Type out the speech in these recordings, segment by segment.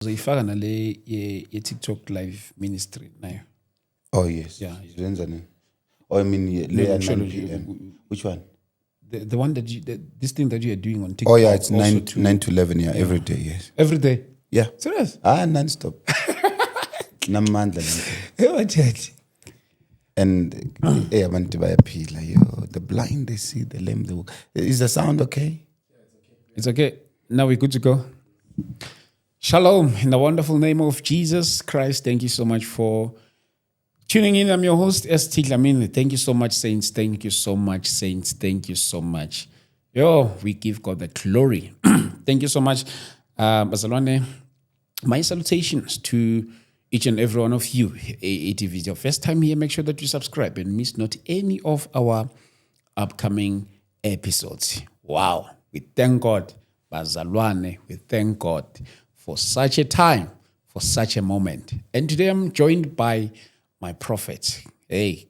Uzoyifaka nale ye-TikTok live ministry nayo. Oh yes. Yeah. Oh, I mean, No, 9 p.m. Which one? The one that this thing that you are doing on TikTok. Oh yeah, it's also 9 to 11. Yeah, every day. Yes. every day. Yeah. Serious? Non-stop. Namhlanje. And abantu bayaphila, yo. The blind they see, the lame they walk. Is the sound okay? It's okay. Now we're good to go. Shalom, in the wonderful name of Jesus Christ. Thank you so much for tuning in. I'm your host, S.T. Dlamini. Thank you so much, saints. Thank you so much, saints. Thank you so much. Yo, we give God the glory. Thank you so much. Bazalwane, my salutations to each and every one of you. If it is your first time here, make sure that you subscribe and miss not any of our upcoming episodes. Wow. We thank God. Bazalwane, we thank God for such a time, for such a moment. And today I'm joined by my prophet. Hey,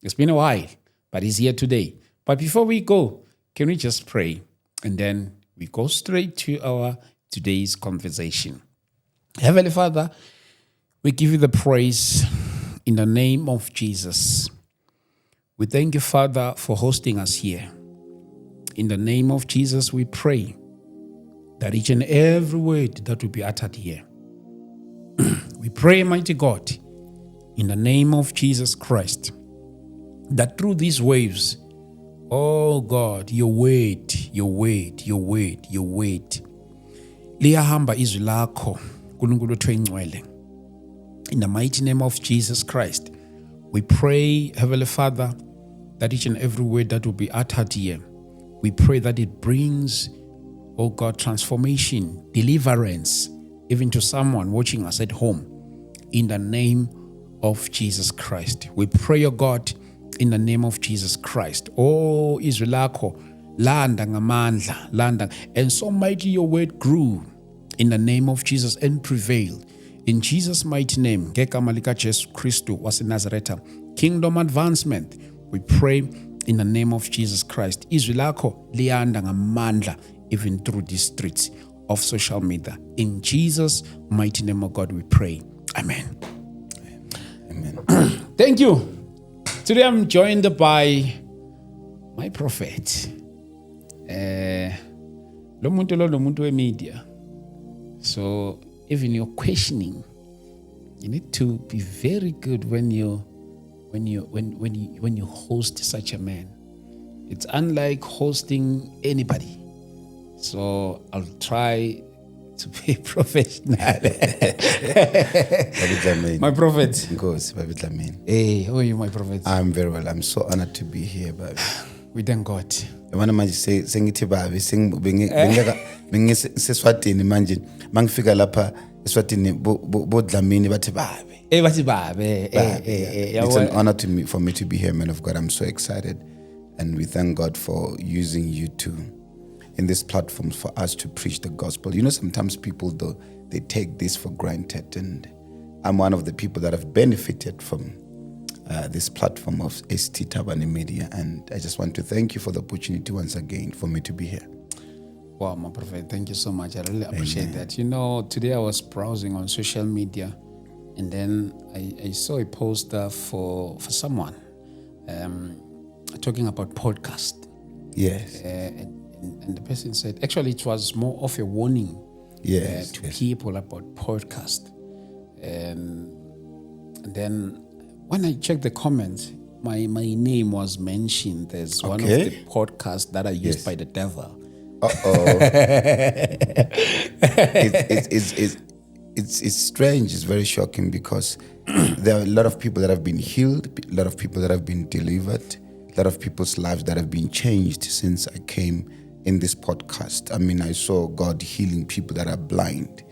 it's been a while, but he's here today. But before we go, can we just pray? And then we go straight to our today's conversation. Heavenly Father, we give you the praise in the name of Jesus. We thank you, Father, for hosting us here. In the name of Jesus, we pray that each and every word that will be uttered here, we pray, mighty God, in the name of Jesus Christ, that through these waves, oh God, your word, liyahamba izwi lakho, Nkulunkulu wethu oyingcwele. In the mighty name of Jesus Christ, we pray, Heavenly Father, that each and every word that will be uttered here, we pray that it brings, oh God, transformation, deliverance, even to someone watching us at home. In the name of Jesus Christ. We pray, oh God, in the name of Jesus Christ. Oh, izwi lakho, landa ngamandla, landa. And so mighty your word grew in the name of Jesus and prevailed. In Jesus' mighty name, ngegama lika Jesu Kristu waseNazareta, kingdom advancement, we pray in the name of Jesus Christ. Izwi lakho liyanda ngamandla even through these streets of social media. In Jesus' mighty name, of God, we pray. Amen. Amen. Thank you. Today I'm joined by my prophet. Lo muntu we media. So even you're questioning, you need to be very good when you host such a man. It's unlike hosting anybody. So I'll try to be professional. My prophet. Ubungozi. Hey, how are you, my prophet? I'm very well. I'm so honored to be here, baby. We thank God. Yabona manje sengithi babe bengiseswatini manje mangifika lapha eSwatini bodlamini bathi babe. Bathi babe. It's an honor for me to be here, man of God. I'm so excited, and we thank God for using you too in this platform for us to preach the gospel. You know, sometimes people though they take this for granted, and I'm one of the people that have benefited from this platform of ST Tabani Media, and I just want to thank you for the opportunity once again for me to be here. Wow, my prophet, thank you so much. I really appreciate that. You know, today I was browsing on social media, and then I saw a poster for someone talking about podcast. Yes. And the person said, actually, it was more of a warning to people about podcast. And then when I checked the comments, my name was mentioned. There's one of the podcasts that are used by the devil. It's strange. It's very shocking because there are a lot of people that have been healed, a lot of people that have been delivered, a lot of people's lives that have been changed since I came in this podcast. I mean, I saw God healing people that are blind.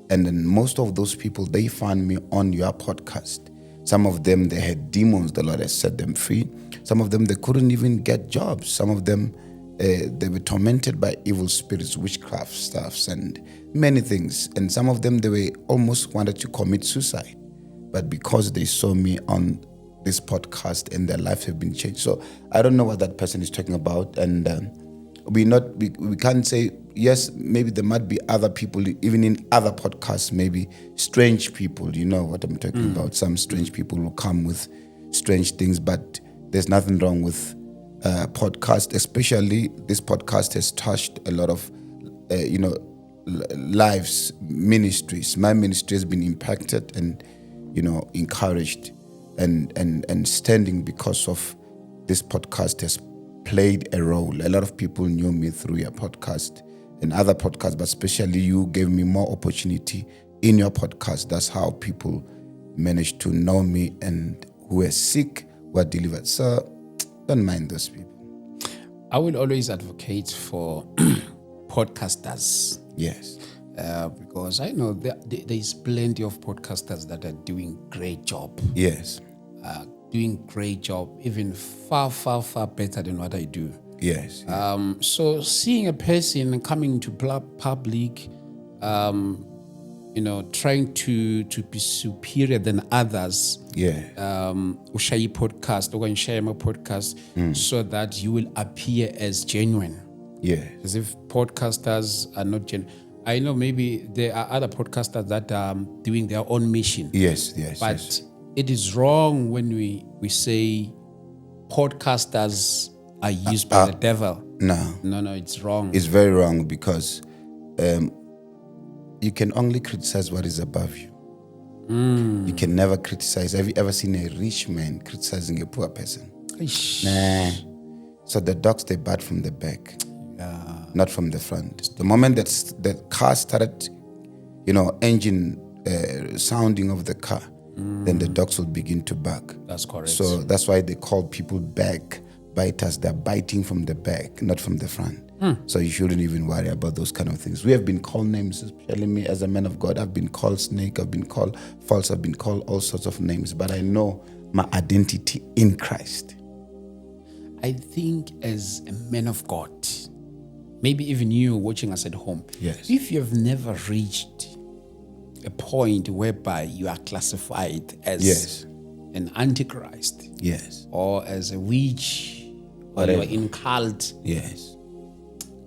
And then most of those people, they found me on your podcast. Some of them, they had demons. The Lord has set them free. Some of them, they couldn't even get jobs. Some of them, they were tormented by evil spirits, witchcraft stuffs, and many things. And some of them, they were almost wanted to commit suicide. But because they saw me on this podcast and their lives have been changed. So I don't know what that person is talking about. And we can't say yes, maybe there might be other people, even in other podcasts, maybe strange people, you know what I'm talking about. Some strange people will come with strange things, but there's nothing wrong with podcast, especially this podcast has touched a lot of, lives, ministries. My ministry has been impacted and, encouraged and standing because of this podcast has played a role. A lot of people knew me through your podcast and other podcasts, but especially you gave me more opportunity in your podcast. That's how people managed to know me and who were sick were delivered. So don't mind those people. I will always advocate for podcasters. Yes. Because I know there is plenty of podcasters that are doing great job. Yes. Doing great job, even far, far, far better than what I do. Yes. So seeing a person coming to public, trying to be superior than others. Yeah. Ushayi podcast, or share my podcast, so that you will appear as genuine. Yeah. As if podcasters are not genuine. I know maybe there are other podcasters that are doing their own mission. Yes. But it is wrong when we say podcasters are used by the devil. No, it's wrong. It's very wrong because you can only criticize what is above you. You can never criticize. Have you ever seen a rich man criticizing a poor person? Nah. So the dogs, they bark from the back, not from the front. The moment that the car started, engine sounding of the car, then the dogs will begin to bark. That's correct. So that's why they call people back biters. They're biting from the back, not from the front. So you shouldn't even worry about those kind of things. We have been called names, especially me as a man of God. I've been called snake, I've been called false, I've been called all sorts of names, but I know my identity in Christ. I think as a man of God, maybe even you watching us at home, Yes. if you have never reached a point whereby you are classified as an antichrist, Yes. or as a witch, or Whatever. you are in cult, Yes.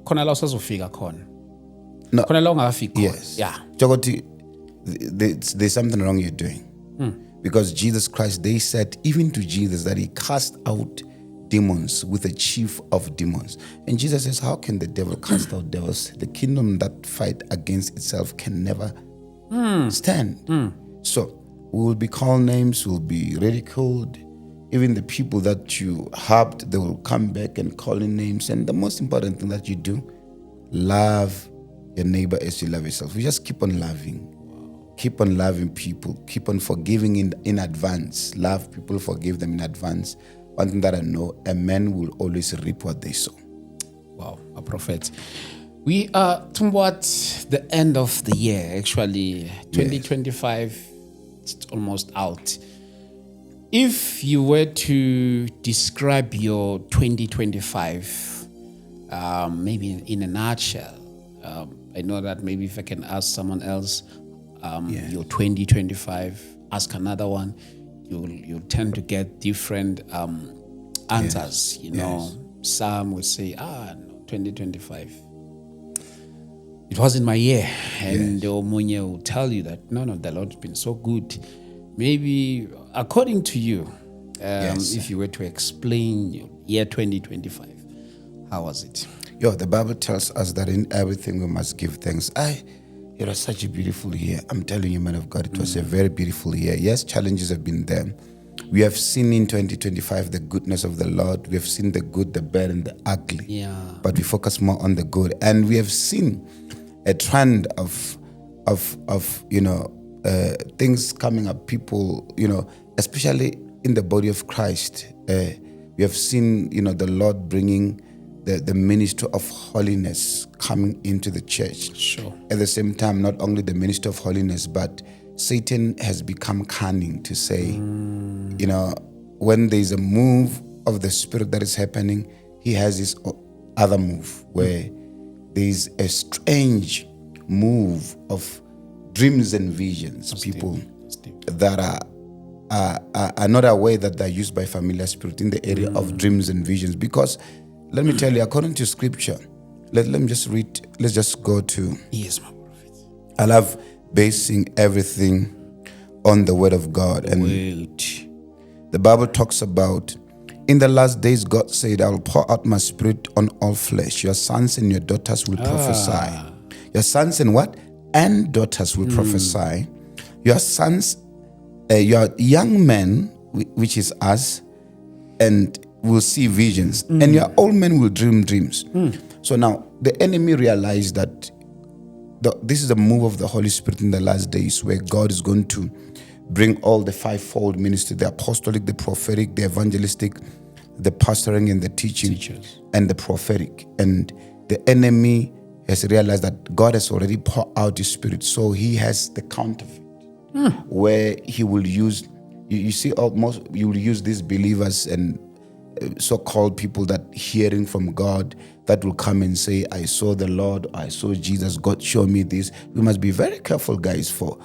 khona la usazofika khona. No. Khona la ungafika khona. Yes. Yeah. Jogoti, there's something wrong you're doing. Because Jesus Christ, they said even to Jesus that he cast out demons with the chief of demons. And Jesus says, how can the devil cast out devils? The kingdom that fight against itself can never stand. So we will be called names, we'll be ridiculed. Even the people that you harped, they will come back and call in names. And the most important thing that you do, love your neighbor as you love yourself. We just keep on loving. Keep on loving people. Keep on forgiving in advance. Love people, forgive them in advance. One thing that I know, a man will always reap what they sow. Wow, a prophet. We are towards the end of the year, actually. 2025, it's almost out. If you were to describe your 2025, maybe in a nutshell, I know that maybe if I can ask someone else, your 2025, ask another one, you'll tend to get different answers. Some would say, no, 2025. It wasn't my year. And Omunye will tell you that, no, the Lord's been so good. Maybe according to you, if you were to explain your year 2025, how was it? The Bible tells us that in everything we must give thanks. It was such a beautiful year. I'm telling you, man of God, it was a very beautiful year. Yes, challenges have been there. We have seen in 2025 the goodness of the Lord. We have seen the good, the bad, and the ugly. Yeah. But we focus more on the good. And we have seen a trend of things coming up. People, especially in the body of Christ, we have seen, the Lord bringing the ministry of holiness coming into the church. Sure. At the same time, not only the ministry of holiness, but Satan has become cunning to say, when there's a move of the Spirit that is happening, he has his other move where there's a strange move of dreams and visions. That's people deep. That are not aware that they're used by familiar spirit in the area of dreams and visions. Because let me tell you, according to scripture, Let me just read. Let's just go to. Yes, my prophet. I love basing everything on the word of God. And the Bible talks about, in the last days, God said, I will pour out my spirit on all flesh. Your sons and your daughters will prophesy. Your sons and what? And daughters will prophesy. Your sons, your young men, which is us, and will see visions. And your old men will dream dreams. So now, the enemy realized that this is a move of the Holy Spirit in the last days, where God is going to bring all the fivefold ministry, the apostolic, the prophetic, the evangelistic, the pastoring and the teaching, and the prophetic. And the enemy has realized that God has already poured out his spirit. So he has the counterfeit, where he will use, you see, almost you will use these believers and so-called people that hearing from God, that will come and say, I saw the Lord, I saw Jesus, God showed me this. We must be very careful, guys, for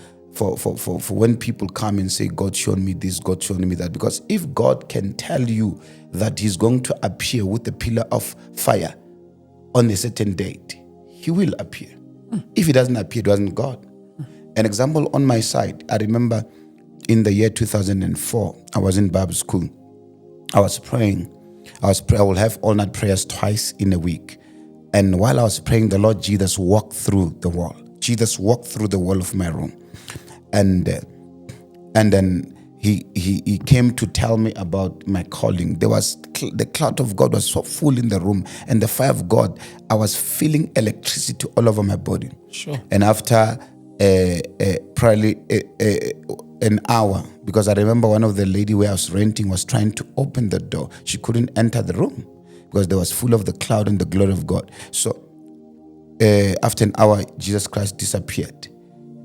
when people come and say, God showed me this, God showed me that. Because if God can tell you that he's going to appear with a pillar of fire on a certain date, he will appear. If he doesn't appear, it wasn't God. An example on my side, I remember in the year 2004, I was in Bible school. I was praying. I will have all-night prayers twice in a week. And while I was praying, the Lord Jesus walked through the wall. Jesus walked through the wall of my room. And then he came to tell me about my calling. There was the cloud of God was so full in the room, and the fire of God, I was feeling electricity all over my body. Sure. And after probably an hour, because I remember one of the lady where I was renting was trying to open the door. She couldn't enter the room because there was full of the cloud and the glory of God. So after an hour, Jesus Christ disappeared.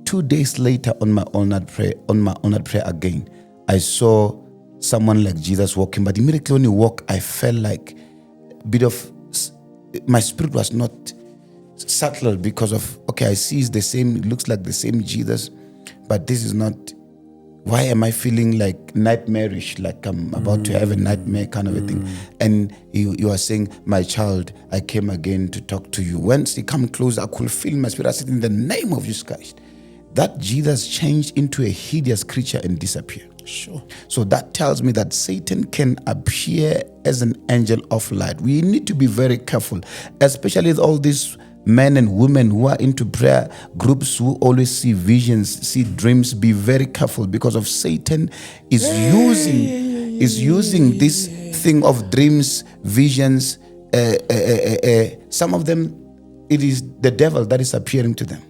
2 days later, on my all-night prayer again, I saw someone like Jesus walking. But immediately when he walked, I felt like a bit of, my spirit was not settled because of, okay, I see it's the same, it looks like the same Jesus, but this is not, why am I feeling like nightmarish, like I'm about to have a nightmare kind of a thing? And you are saying, my child, I came again to talk to you. Once he come close, I could feel my spirit. I said, in the name of Jesus Christ, that Jesus changed into a hideous creature and disappeared. Sure. So that tells me that Satan can appear as an angel of light. We need to be very careful, especially with all these men and women who are into prayer groups, who always see visions, see dreams. Be very careful, because of Satan is using this thing of dreams, visions. Some of them, it is the devil that is appearing to them,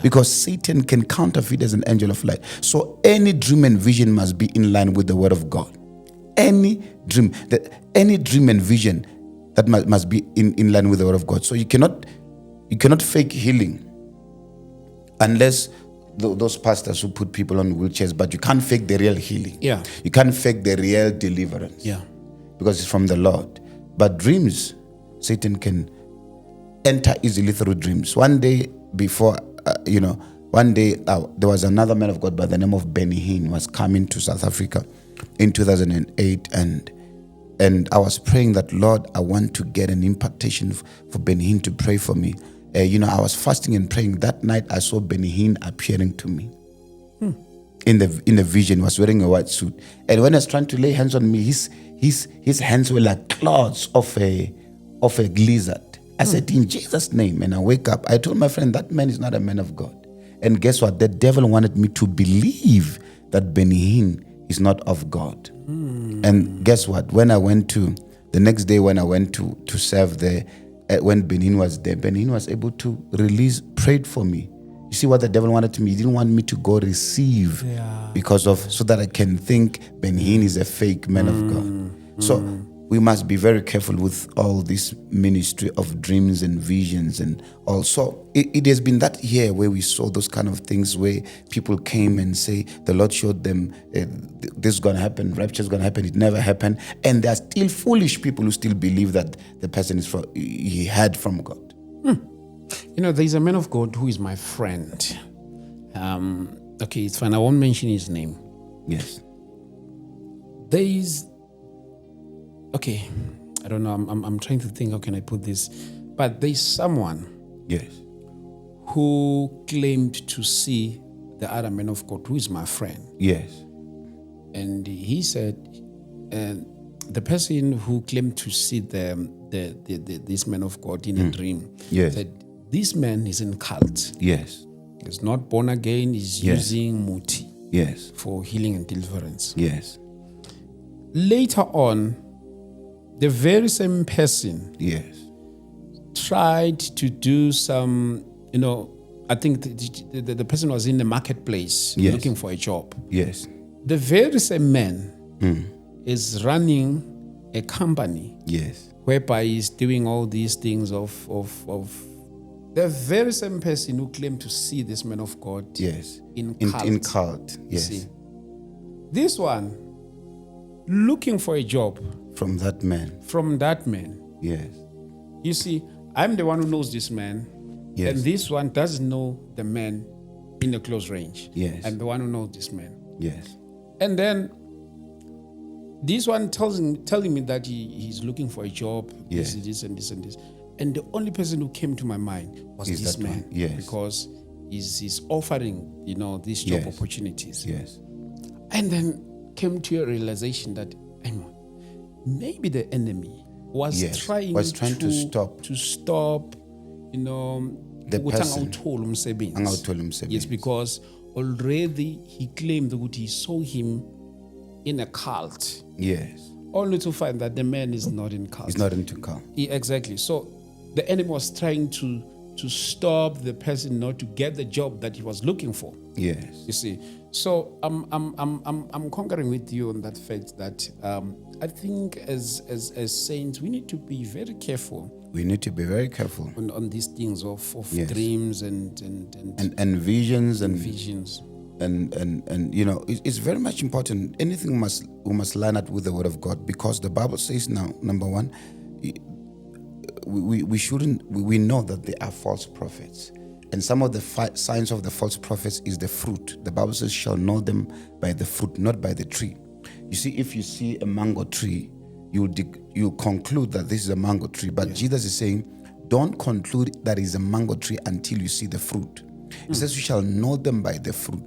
because Satan can counterfeit as an angel of light. So any dream and vision must be in line with the word of God. Any dream and vision that must be in line with the word of God. So you cannot fake healing, unless those pastors who put people on wheelchairs, but you can't fake the real healing. Yeah. You can't fake the real deliverance. Yeah. Because it's from the Lord. But dreams, Satan can enter easily through dreams. One day before, there was another man of God by the name of Benny Hinn was coming to South Africa in 2008, and I was praying that, Lord, I want to get an impartation for Benny Hinn to pray for me. I was fasting and praying. That night I saw Benny Hinn appearing to me in the vision. He was wearing a white suit, and when I was trying to lay hands on me, his hands were like claws of a lizard. I said, in Jesus' name, and I wake up. I told my friend, that man is not a man of God. And guess what? The devil wanted me to believe that Benny Hinn is not of God. And guess what? The next day when I went to serve there, when Benny Hinn was there, Benny Hinn was able to prayed for me. You see what the devil wanted to me? He didn't want me to go receive, so that I can think Benny Hinn is a fake man of God. So we must be very careful with all this ministry of dreams and visions. And also, it has been that year where we saw those kind of things where people came and say, the Lord showed them this is going to happen, rapture is going to happen. It never happened. And there are still foolish people who still believe that the person he heard from God. There's a man of God who is my friend. Okay, it's fine. I won't mention his name. Yes. I don't know. I'm trying to think, how can I put this? But there's someone Yes. who claimed to see the other man of God, who is my friend. Yes. And he said, the person who claimed to see this man of God in a dream, Yes. said, this man is in cult. Yes. He's not born again. He's Yes. using muti Yes. for healing and deliverance. Yes. Later on, the very same person Yes. tried to do some, I think the person was in the marketplace Yes. looking for a job. Yes. The very same man is running a company Yes. whereby he's doing all these things of the very same person who claimed to see this man of God Yes. in In cult. Yes. See, this one looking for a job From that man. from that man. Yes. You see, I'm the one who knows this man, Yes. and this one doesn't know the man in a close range. Yes. I'm the one who knows this man. Yes. And then this one telling me that he's looking for a job, Yes. this and this and this. And the only person who came to my mind was Is this that man. one? Yes. Because he's offering, these job Yes. opportunities. Yes. And then came to a realization that maybe the enemy was Yes. trying to stop the person. Yes, Yes, because already he claimed that he saw him in a cult, Yes. only to find that the man is not in cult. He's not into cult. Exactly. So the enemy was trying to stop the person not to get the job that he was looking for. Yes. You see, so I'm conquering with you on that fact that I think as saints we need to be very careful. We need to be very careful. On these things of Yes. dreams and visions and visions. and it's very much important. Anything we must line up with the word of God, because the Bible says now, number one, we know that there are false prophets, and some of the signs of the false prophets is the fruit. The Bible says, shall know them by the fruit, not by the tree. You see, if you see a mango tree, you conclude that this is a mango tree, but Jesus is saying, don't conclude that is a mango tree until you see the fruit. He says, you shall know them by the fruit.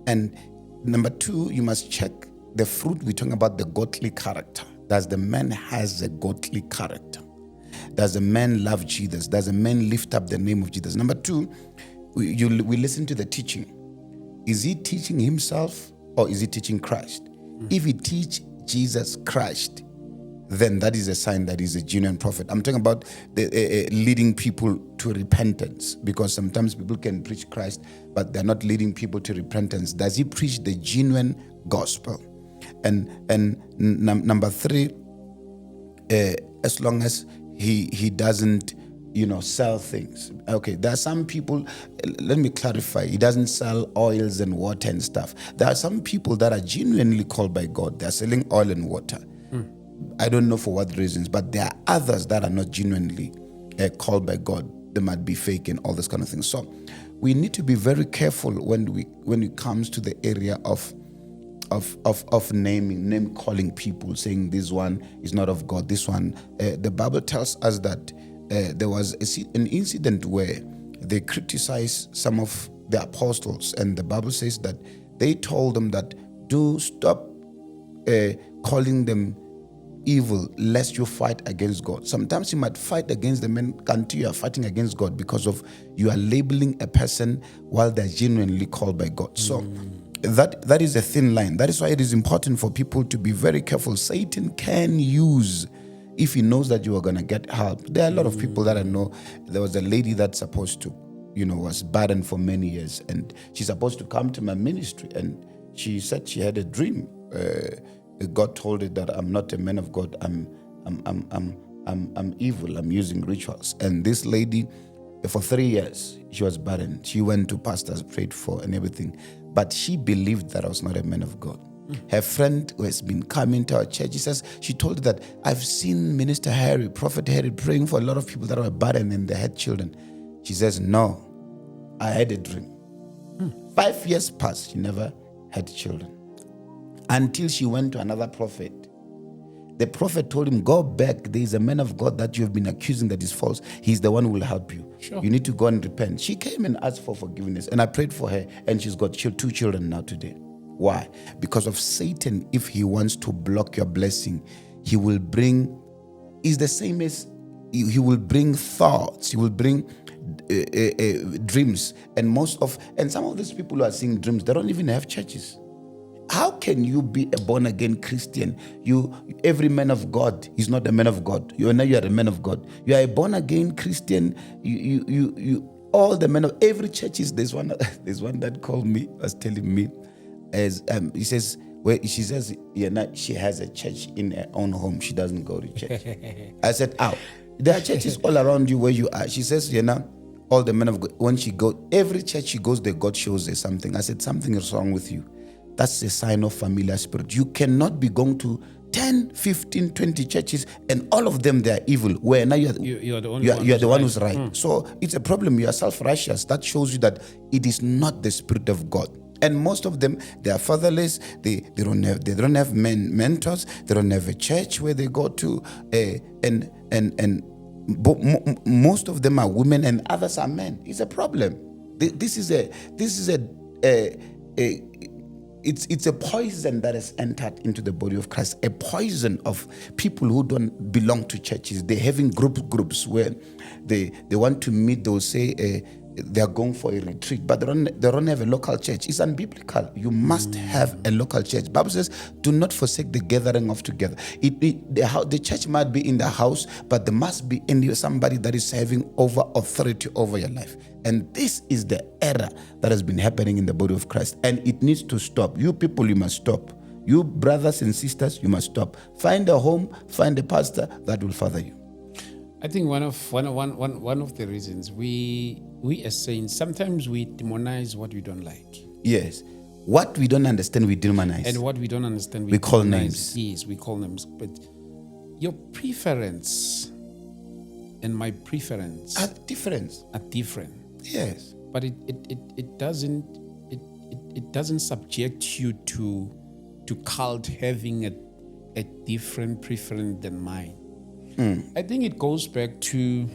And number two, you must check the fruit. We're talking about the godly character. Does the man has a godly character? Does the man love Jesus? Does the man lift up the name of Jesus? Number two, we listen to the teaching. Is he teaching himself or is he teaching Christ? If he teach Jesus Christ, then that is a sign that he's a genuine prophet. I'm talking about the leading people to repentance, because sometimes people can preach Christ, but they're not leading people to repentance. Does he preach the genuine gospel? And number three, as long as he doesn't, sell things. Okay, there are some people, let me clarify, he doesn't sell oils and water and stuff. There are some people that are genuinely called by God. They're selling oil and water. I don't know for what reasons, but there are others that are not genuinely called by God. They might be fake and all this kind of thing. So we need to be very careful when it comes to the area of name calling people, saying this one is not of God. This one, the Bible tells us that there was an incident where they criticized some of the apostles, and the Bible says that they told them that do stop calling them evil lest you fight against God. Sometimes you might fight against the men until you are fighting against God, because of you are labeling a person while they're genuinely called by God. So that is a thin line. That is why it is important for people to be very careful. Satan can use, if he knows that you are going to get help. There are a lot of people that I know. There was a lady that's supposed to, was barren for many years, and she's supposed to come to my ministry, and she said she had a dream. God told her that I'm not a man of God. I'm evil. I'm using rituals. And this lady, for 3 years, she was barren. She went to pastors, prayed for, and everything. But she believed that I was not a man of God. Her friend who has been coming to our church, she told her that I've seen Minister Harry, Prophet Harry, praying for a lot of people that were barren and they had children. She says, no, I had a dream. 5 years passed, she never had children. Until she went to another prophet. The prophet told him, go back. There is a man of God that you have been accusing that is false. He's the one who will help you. Sure. You need to go and repent. She came and asked for forgiveness, and I prayed for her, and she's got 2 children now today. Why? Because of Satan. If he wants to block your blessing, he will bring, is the same as he will bring thoughts, he will bring dreams, and some of these people who are seeing dreams, they don't even have churches. How can you be a born again Christian? Every man of God is not a man of God. You are a man of God. You are a born again Christian. All the men of every church is. There's one that called me, was telling me, as he says, she says, she has a church in her own home. She doesn't go to church. I said, there are churches all around you where you are. She says, all the men of God, when she goes, every church she goes there, God shows her something. I said, something is wrong with you. That's a sign of familiar spirit. You cannot be going to 10, 15, 20 churches and all of them, they are evil. Where now you're the one who's right. So it's a problem. You are self-righteous. That shows you that it is not the Spirit of God. And most of them, they are fatherless. They don't have mentors. They don't have a church where they go to. Most of them are women and others are men. It's a problem. It's a poison that has entered into the body of Christ. A poison of people who don't belong to churches. They're having groups where they want to meet. They'll say they are going for a retreat, but they don't have a local church. It's unbiblical. You must have a local church. Bible says, do not forsake the gathering of together. The church might be in the house, but there must be somebody that is having authority over your life. And this is the error that has been happening in the body of Christ, and it needs to stop. You people, you must stop. You brothers and sisters, you must stop. Find a home, find a pastor that will father you. I think one of the reasons we as saints, sometimes we demonize what we don't like. Yes. What we don't understand, we demonize. And what we don't understand, we call names. Yes, we call names. But your preference and my preference are different. Yes. But it doesn't subject you to cult having a different preference than mine. I think it goes back to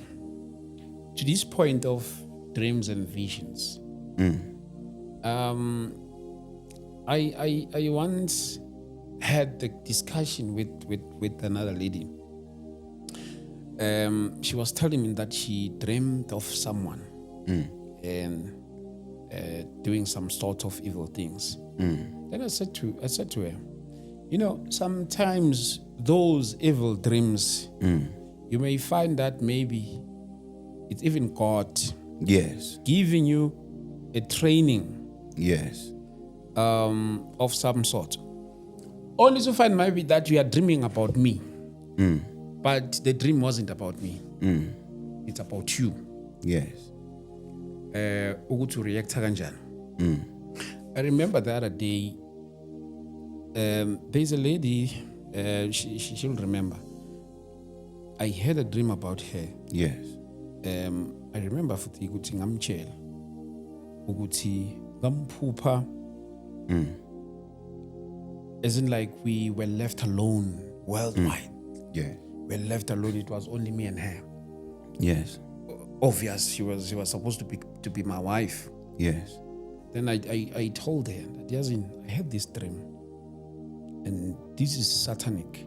this point of dreams and visions. I once had the discussion with another lady. She was telling me that she dreamed of someone and doing some sort of evil things. Then I said to her, sometimes those evil dreams, you may find that maybe it's even God, yes, giving you a training, yes, of some sort. Only to find maybe that you are dreaming about me, but the dream wasn't about me. It's about you. Yes. Ukuthi react kanjani. I remember the other day, there's a lady, she'll remember. I had a dream about her. Yes. I remember futhi ukuthi ngamtshela ukuthi bamaphupho, as in like we were left alone worldwide. Yeah. We were left alone. It was only me and her. Yes. Obvious, she was supposed to be my wife. Yes. Then I told her that, Yazin, I had this dream, and this is satanic.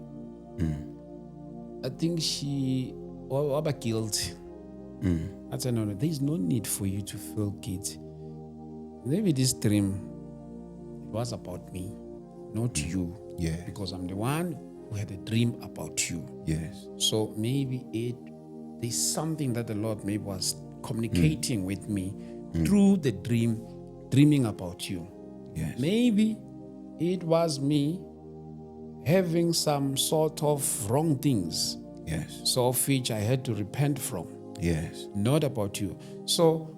I think she was guilty. I said, no, there is no need for you to feel guilty. Maybe this dream was about me, not you. Yeah. Because I'm the one who had a dream about you. Yes. So maybe there's something that the Lord maybe was communicating with me through the dreaming about you. Yes. Maybe it was me having some sort of wrong things. Yes. So of which I had to repent from. Yes. Not about you. So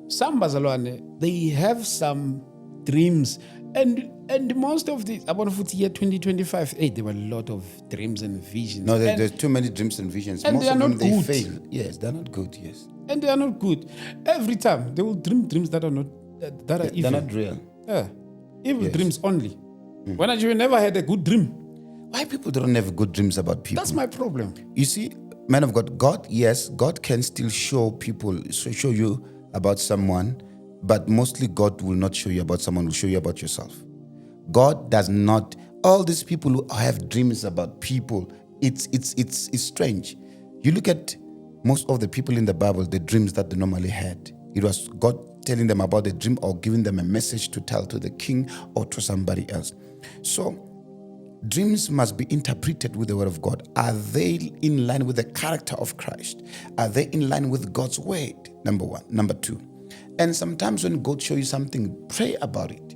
some Bazalwane, they have some dreams, and most of the about year 2025, there were a lot of dreams and visions. No, there's too many dreams and visions. And most they are of them not they good. fail. Yes, they're not good. Yes. And they are not good. Every time they will dream dreams that are not that are evil. They're not real. Yeah. Evil Yes. dreams only. When you never had a good dream. Why people don't have good dreams about people? That's my problem. You see, man of God, yes, God can still show you about someone, but mostly God will not show you about someone, will show you about yourself. God does not, all these people who have dreams about people, it's strange. You look at most of the people in the Bible, the dreams that they normally had. It was God telling them about the dream or giving them a message to tell to the king or to somebody else. So, dreams must be interpreted with the word of God. Are they in line with the character of Christ? Are they in line with God's word? Number one. Number two. And sometimes when God shows you something, pray about it.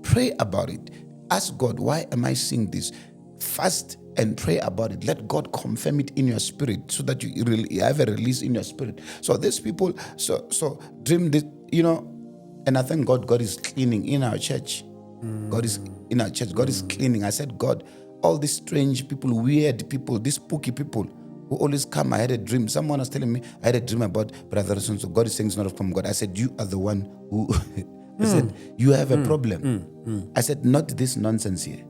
Pray about it. Ask God, why am I seeing this? Fast and pray about it. Let God confirm it in your spirit so that you really have a release in your spirit. So these people, so dream this, and I thank God is cleaning in our church. God is in our church. God is cleaning. I said, God, all these strange people, weird people, these spooky people who always come. I had a dream. Someone was telling me, I had a dream about brother. So God is saying it's not from God. I said, you are the one who, I said, you have a problem. I said, not this nonsense here.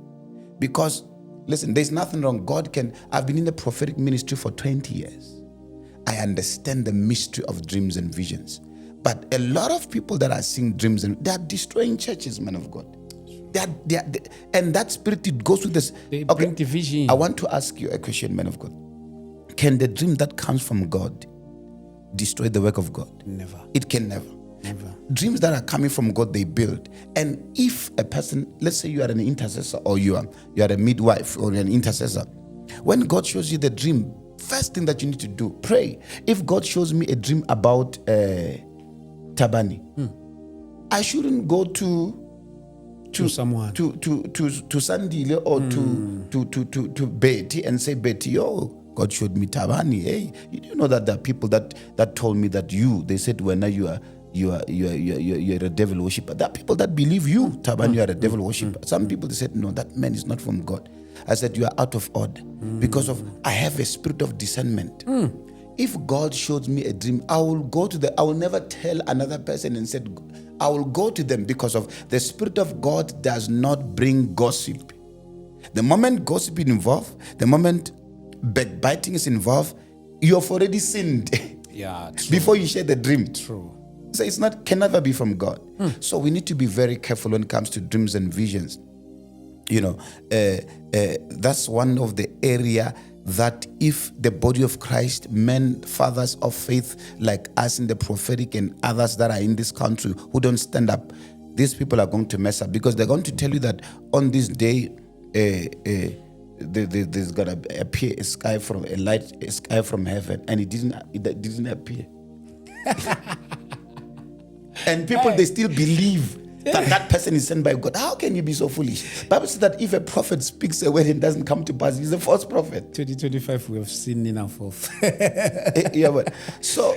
Because, listen, there's nothing wrong. I've been in the prophetic ministry for 20 years. I understand the mystery of dreams and visions. But a lot of people that are seeing dreams, and they are destroying churches, man of God. And that spirit, it goes with this. They bring division. I want to ask you a question, man of God. Can the dream that comes from God destroy the work of God? Never. It can never. Never. Dreams that are coming from God, they build. And if a person, let's say you are an intercessor, or you are a midwife or an intercessor, when God shows you the dream, first thing that you need to do, pray. If God shows me a dream about Tabani, I shouldn't go to someone, to Sandile or to Betty and say, Betty, God showed me Tabani. Hey, you know that there are people that told me that they said, when you're a devil worshipper. There are people that believe you, Tabani, you are a devil worshipper. Some people, they said, no, that man is not from God. I said, you are out of order because I have a spirit of discernment. If God shows me a dream, I will never tell another person and said, I will go to them, because of the Spirit of God does not bring gossip. The moment gossip is involved, the moment backbiting is involved, you have already sinned. Yeah, true. Before you share the dream. True. So can never be from God. So we need to be very careful when it comes to dreams and visions. That's one of the area that if the body of Christ, men, fathers of faith like us in the prophetic and others that are in this country who don't stand up, these people are going to mess up, because they're going to tell you that on this day there's gonna appear a sky from heaven, and it didn't appear. And people, they still believe that person is sent by God. How can you be so foolish? Bible says that if a prophet speaks a word and doesn't come to pass, he's a false prophet. 2025, we have seen enough of. Yeah, but so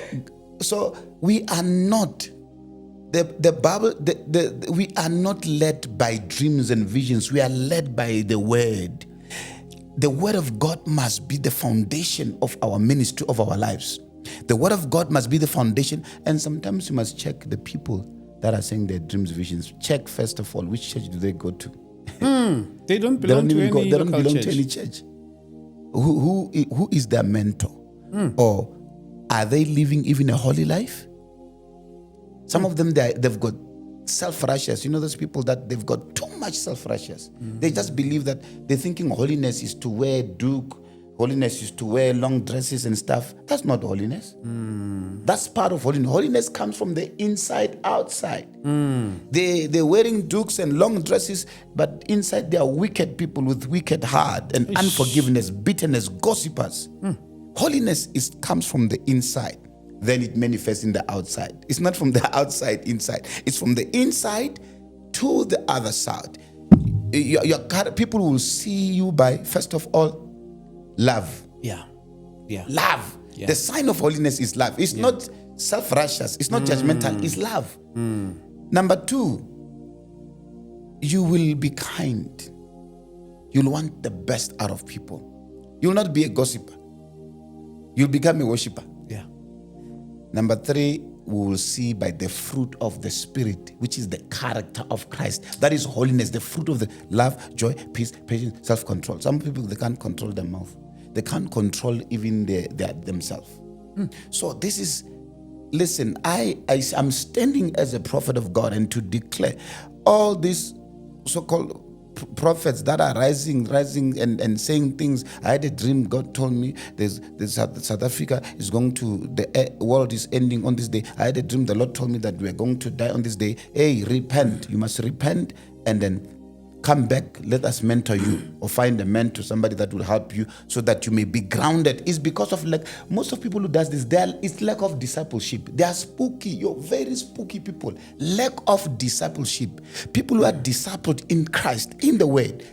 we are not the Bible. We are not led by dreams and visions. We are led by the word. The word of God must be the foundation of our ministry, of our lives. The word of God must be the foundation. And sometimes you must check the people that are saying their dreams, visions. Check first of all, which church do they go to? They don't belong to any They don't local belong church. to any church. Who is their mentor? Or are they living even a holy life? Some of them, they've got self-righteous. You know those people that they've got too much self-righteous. They just believe that they're thinking holiness is to wear duke, holiness is to wear long dresses and stuff. That's not holiness. That's part of holiness. Holiness comes from the inside outside. They're wearing dukes and long dresses, but inside they are wicked people with wicked heart and unforgiveness, bitterness, gossipers. Holiness comes from the inside. Then it manifests in the outside. It's not from the outside inside. It's from the inside to the other side. People will see you by, first of all, love. Yeah. Love. Yeah. The sign of holiness is love. It's not self-righteous. It's not judgmental. It's love. Number two, you will be kind. You'll want the best out of people. You'll not be a gossiper. You'll become a worshiper. Yeah. Number three, we will see by the fruit of the Spirit, which is the character of Christ. That is holiness, the fruit of the love, joy, peace, patience, self-control. Some people, they can't control their mouth. They can't control even themselves. So this is, listen, I'm standing as a prophet of God and to declare all these so-called prophets that are rising and saying things. I had a dream. God told me there's South Africa is going to, the world is ending on this day. I had a dream. The Lord told me that we are going to die on this day. Hey, repent. You must repent and then come back. Let us mentor you, or find a mentor, somebody that will help you so that you may be grounded. It's because of, like, most of people who does this, it's lack of discipleship. They are spooky. You're very spooky people. Lack of discipleship. People who are discipled in Christ, in the Word,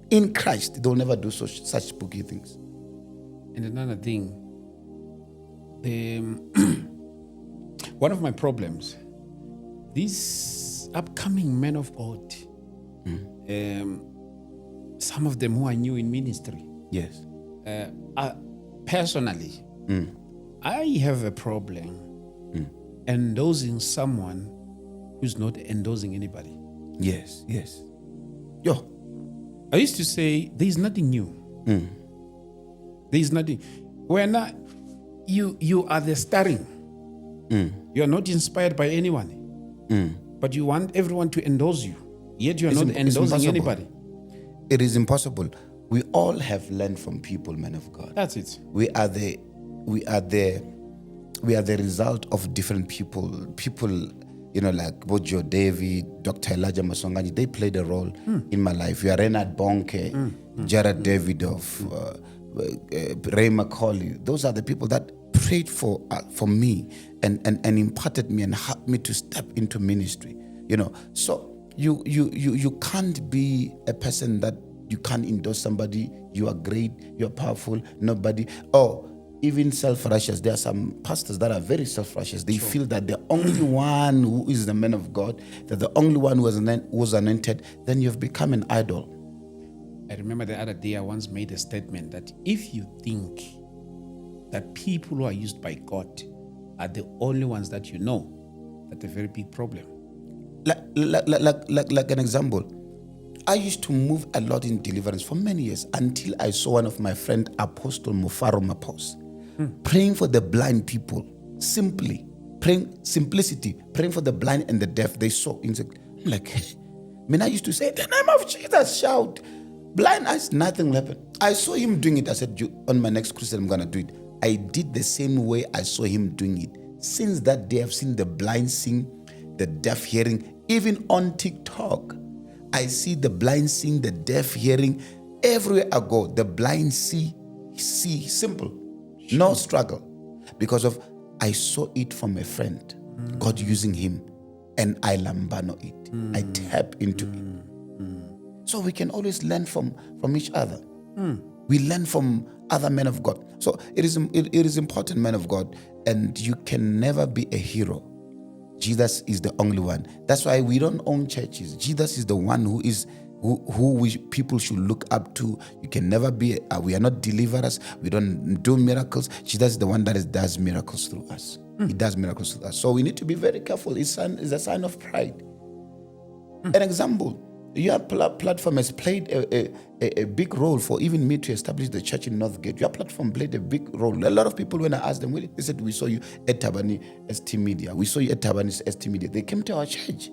in Christ, they'll never do such spooky things. And another thing, one of my problems, these upcoming men of God, some of them who are new in ministry. Yes. Personally, I have a problem endorsing someone who's not endorsing anybody. Yes. Yo. I used to say there's nothing new. There's nothing. When you are the starring. You are not inspired by anyone. But you want everyone to endorse you. Yet you are not endorsing anybody. It is impossible. We all have learned from people, men of God. That's it. We are the result of different people. People, like Bojo David, Dr. Elijah Masongani, they played a role in my life. We are Renard Bonke, Jared Davidoff, Ray McCauley. Those are the people that prayed for me and imparted me and helped me to step into ministry. So you can't be a person that you can't endorse somebody. You are great, you are powerful, nobody. Even self-righteous. There are some pastors that are very self-righteous. They feel that the only one who is the man of God, that the only one who was anointed, then you've become an idol. I remember the other day I once made a statement that if you think that people who are used by God are the only ones that you know, that's a very big problem. Like an example, I used to move a lot in deliverance for many years until I saw one of my friend, Apostle Mufaro Mapos, praying for the blind people, simplicity, praying for the blind and the deaf. They saw insect. I'm like, I used to say, in the name of Jesus, shout, blind eyes, nothing will happen. I saw him doing it. I said, on my next crusade, I'm going to do it. I did the same way I saw him doing it. Since that day, I've seen the blind sing, the deaf hearing. Even on TikTok, I see the blind sing, the deaf hearing. Everywhere I go, the blind see, simple, no struggle. Because I saw it from a friend, God using him, and I lambano it. I tap into it. So we can always learn from each other. We learn from other men of God. So it is important, men of God, and you can never be a hero. Jesus is the only one. That's why we don't own churches. Jesus is the one who people should look up to. You can never be. We are not deliverers. We don't do miracles. Jesus is the one that does miracles through us. He does miracles through us. So we need to be very careful. It's a sign of pride. An example. Your platform has played a big role for even me to establish the church in Northgate. Your platform played a big role. A lot of people, when I asked them, they said, we saw you at Tabani ST Media. We saw you at Tabani ST Media. They came to our church.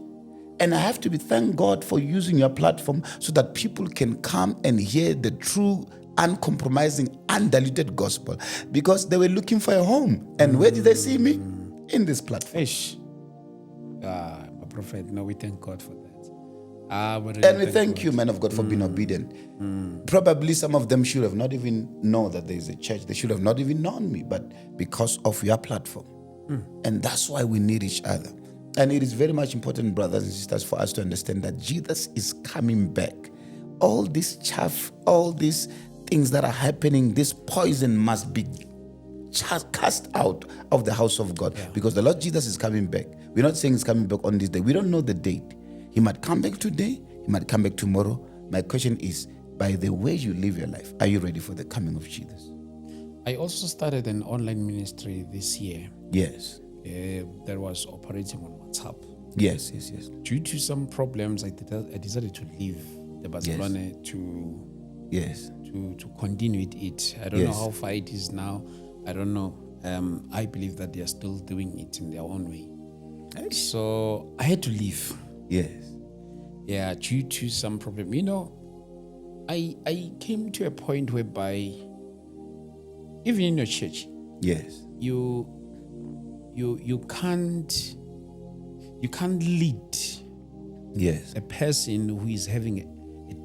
And I have to thank God for using your platform so that people can come and hear the true, uncompromising, undiluted gospel. Because they were looking for a home. And where did they see me? In this platform. My prophet, we thank God for that. And we thank you, man of God, for being obedient. Probably some of them should have not even known that there is a church. They should have not even known me, but because of your platform. And that's why we need each other. And it is very much important, brothers and sisters, for us to understand that Jesus is coming back. All this chaff, all these things that are happening, this poison must be cast out of the house of God. Because the Lord Jesus is coming back. We're not saying he's coming back on this day. We don't know the date. He might come back today. He might come back tomorrow. My question is, by the way you live your life, are you ready for the coming of Jesus? I also started an online ministry this year. Yes. that was operating on WhatsApp. Yes. Due to some problems, I decided to leave the Barcelona Yes. to continue with it. I don't know how far it is now. I don't know. I believe that they are still doing it in their own way. So I had to leave. Yes. Yeah, due to some problem. I came to a point whereby even in your church, Yes. you can't lead Yes. a person who is having a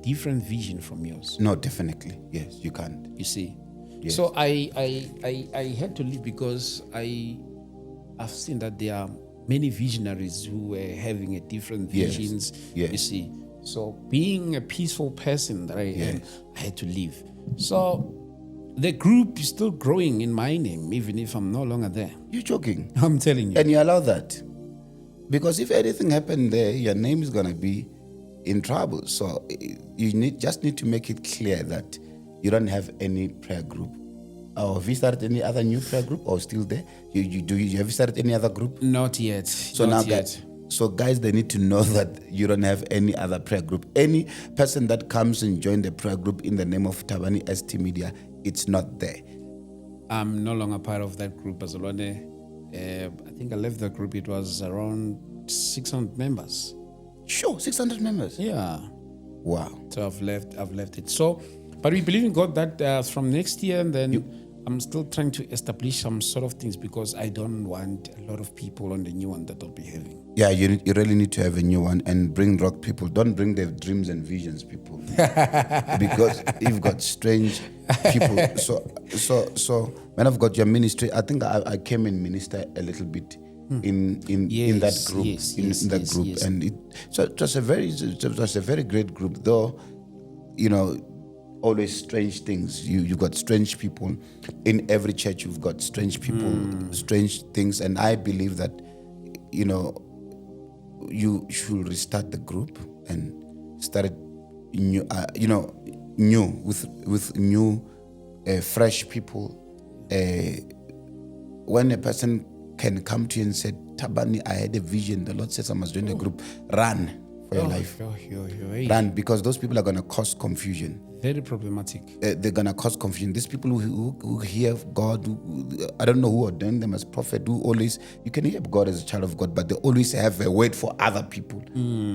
different vision from yours. No, definitely. Yes, you can't. You see. Yes. So I had to leave because I've seen that there are many visionaries who were having a different visions. Yes. You see. So being a peaceful person that I am, I had to leave. So the group is still growing in my name, even if I'm no longer there. You're joking. I'm telling you. And you allow that. Because if anything happened there, your name is going to be in trouble. So you just need to make it clear that you don't have any prayer group. Or have you started any other new prayer group or still there? Have you started any other group? Not yet. So Not now, yet. guys, they need to know that you don't have any other prayer group. Any person that comes and join the prayer group in the name of Thabani ST Media, it's not there. I'm no longer part of that group, Barcelona. I think I left the group. It was around 600 members. Sure, 600 members. Yeah. Wow. So I've left it. So, but we believe in God that from next year, and then I'm still trying to establish some sort of things because I don't want a lot of people on the new one that I'll be having. Yeah, you really need to have a new one and bring rock people. Don't bring their dreams and visions people. Because you've got strange people. So man of God, your ministry, I think I came and minister a little bit in that group. In that group. And it was a very great group, though, always strange things. You got strange people in every church. You've got strange people, strange things, and I believe that you should restart the group and start new, with new, fresh people. When a person can come to you and say, "Thabani, I had a vision. The Lord says I must join the group." Run for your life. Run, because those people are going to cause confusion. Very problematic. They're going to cause confusion. These people who hear God, I don't know who ordained them as prophet, you can hear God as a child of God, but they always have a word for other people.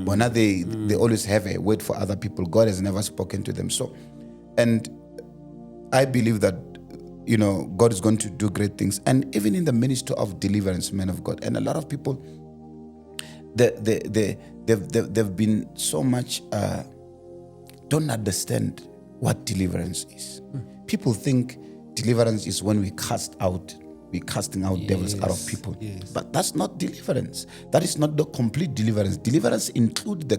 But now they always have a word for other people. God has never spoken to them. So, and I believe that, God is going to do great things. And even in the ministry of deliverance, men of God, and a lot of people, they've been so much, don't understand what deliverance is. People think deliverance is when we're casting out devils out of people. But that's not deliverance. That is not the complete deliverance. Deliverance includes the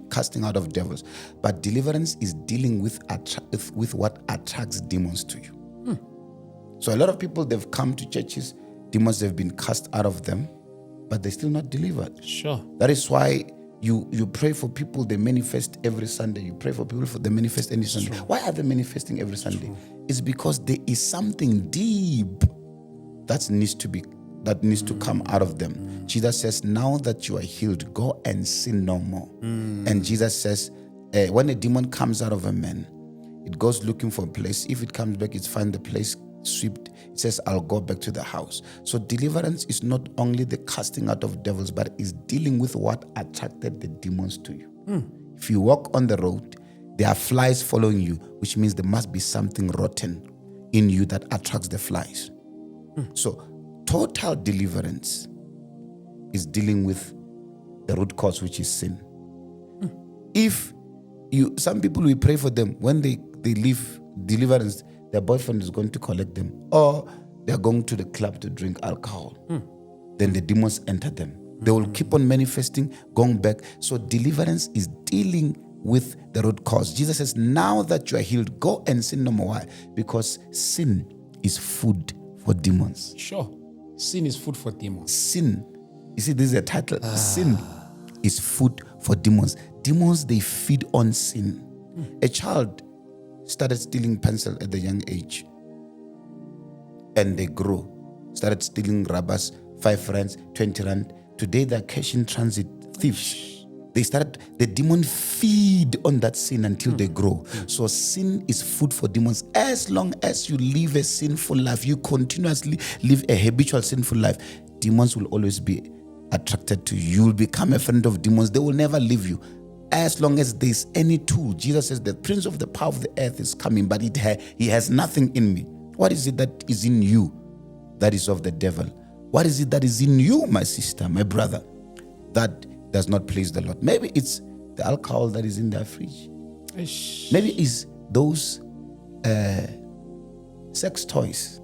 casting out of devils. But deliverance is dealing with what attracts demons to you. So a lot of people, they've come to churches, demons have been cast out of them, but they're still not delivered. Sure. That is why you pray for people, they manifest every Sunday. You pray for people, they manifest any Sunday. True. Why are they manifesting every Sunday? True. It's because there is something deep that needs to come out of them. Jesus says, now that you are healed, go and sin no more. And Jesus says, when a demon comes out of a man, it goes looking for a place. If it comes back, it's find the place swept. It says, I'll go back to the house. So deliverance is not only the casting out of devils, but is dealing with what attracted the demons to you. If you walk on the road, there are flies following you, which means there must be something rotten in you that attracts the flies. So total deliverance is dealing with the root cause, which is sin. Some people, we pray for them, when they leave deliverance, their boyfriend is going to collect them, or they're going to the club to drink alcohol. Then the demons enter them. They will keep on manifesting, going back. So deliverance is dealing with the root cause. Jesus says, now that you are healed, go and sin no more. Why? Because sin is food for demons. Sure. Sin is food for demons. Sin. You see, this is a title. Sin is food for demons. Demons, they feed on sin. A child started stealing pencil at a young age, and they grew, started stealing rubbers 5 rands, 20 rand. Today they're cash in transit thieves. The demon feed on that sin until they grow. So sin is food for demons. As long as you live a sinful life, you continuously live a habitual sinful life, demons will always be attracted to you. You'll become a friend of demons. They will never leave you. As long as there's any tool, Jesus says the prince of the power of the earth is coming, but he has nothing in me. What is it that is in you that is of the devil? What is it that is in you, my sister, my brother, that does not please the Lord? Maybe it's the alcohol that is in their fridge. Maybe it's those sex toys